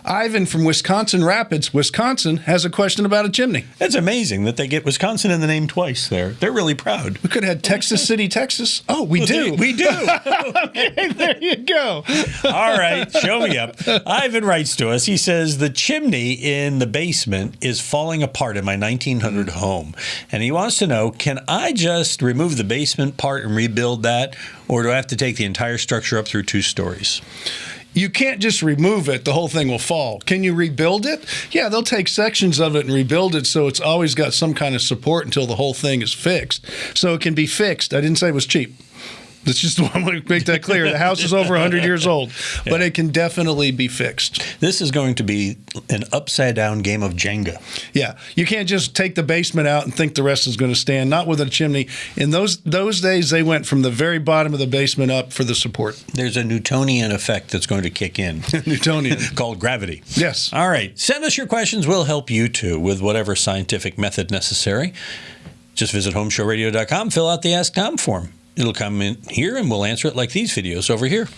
Ivan from Wisconsin Rapids, Wisconsin, has a question about a chimney. It's amazing that they get Wisconsin in the name twice there. They're really proud. We could have had Texas City, Texas. Oh, we do. We do. Okay, there you go. All right, show me up. Ivan writes to us. He says, the chimney in the basement is falling apart in my 1900 home. And he wants to know, can I just remove the basement part and rebuild that? Or do I have to take the entire structure up through 2 stories? You can't just remove it. The whole thing will fall. Can you rebuild it? Yeah, they'll take sections of it and rebuild it so it's always got some kind of support until the whole thing is fixed. So it can be fixed. I didn't say it was cheap. That's just I want to make that clear. The house is over 100 years old, but it can definitely be fixed. This is going to be an upside-down game of Jenga. Yeah. You can't just take the basement out and think the rest is going to stand, not with a chimney. In those days, they went from the very bottom of the basement up for the support. There's a Newtonian effect that's going to kick in. Newtonian. Called gravity. Yes. All right. Send us your questions. We'll help you, too, with whatever scientific method necessary. Just visit HomeShowRadio.com, fill out the Ask Tom form. It'll come in here, and we'll answer it like these videos over here.